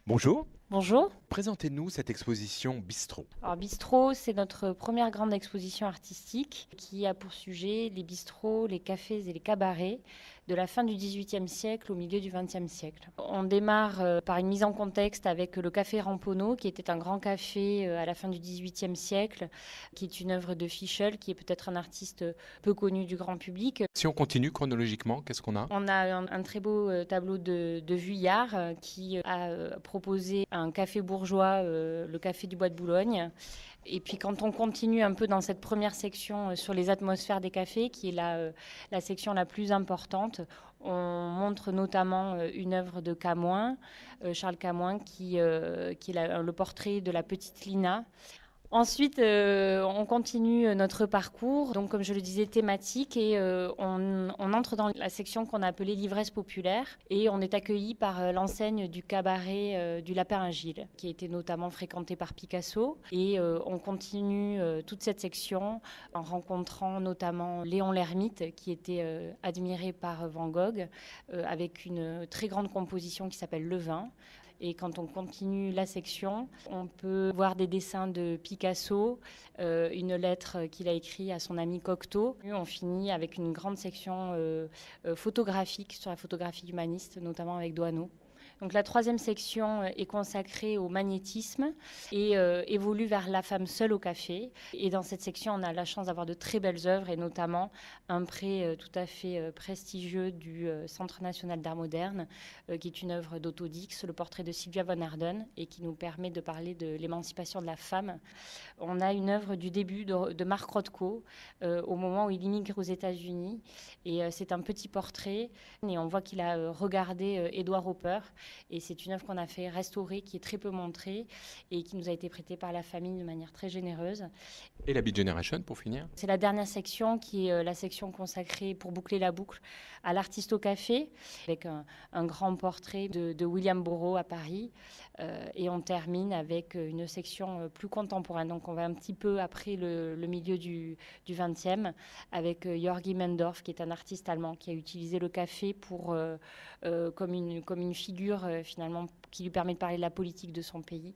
Bonjour, Bonjour. présentez-nous cette exposition Bistrot. Alors Bistrot, c'est notre première grande exposition artistique qui a pour sujet les bistrots, les cafés et les cabarets de la fin du XVIIIe siècle au milieu du XXe siècle. On démarre par une mise en contexte avec le café Ramponneau, qui était un grand café à la fin du XVIIIe siècle, qui est une œuvre de Fischl, qui est peut-être un artiste peu connu du grand public. Si on continue chronologiquement, qu'est-ce qu'on a? On a un très beau tableau de Vuillard qui a proposé un café bourgeois, le café du Bois de Boulogne. Et puis quand on continue un peu dans cette première section sur les atmosphères des cafés, qui est la section la plus importante, on montre notamment une œuvre de Camoin, Charles Camoin, qui est le portrait de la petite Lina. Ensuite, on continue notre parcours, donc comme je le disais, thématique, et on entre dans la section qu'on a appelée l'ivresse populaire, et on est accueilli par l'enseigne du cabaret du Lapin Agile, qui a été notamment fréquenté par Picasso, et on continue toute cette section en rencontrant notamment Léon l'Ermite, qui était admiré par Van Gogh, avec une très grande composition qui s'appelle Le Vin. Et quand on continue la section, on peut voir des dessins de Picasso, une lettre qu'il a écrite à son ami Cocteau. On finit avec une grande section photographique sur la photographie humaniste, notamment avec Doisneau. Donc la troisième section est consacrée au magnétisme et évolue vers la femme seule au café. Et dans cette section, on a la chance d'avoir de très belles œuvres et notamment un prix tout à fait prestigieux du Centre national d'art moderne, qui est une œuvre d'Otto Dix, le portrait de Sylvia von Harden, et qui nous permet de parler de l'émancipation de la femme. On a une œuvre du début de Marc Rothko, au moment où il immigre aux États-Unis. Et c'est un petit portrait, et on voit qu'il a regardé Edward Hopper. Et c'est une œuvre qu'on a fait restaurer, qui est très peu montrée et qui nous a été prêtée par la famille de manière très généreuse. Et la Beat Generation pour finir? C'est la dernière section qui est la section consacrée, pour boucler la boucle, à l'artiste au café, avec un grand portrait de William Burroughs à Paris. Et on termine avec une section plus contemporaine. Donc on va un petit peu après le milieu du 20e, avec Georgi Mendorf, qui est un artiste allemand qui a utilisé le café comme une figure finalement qui lui permet de parler de la politique de son pays.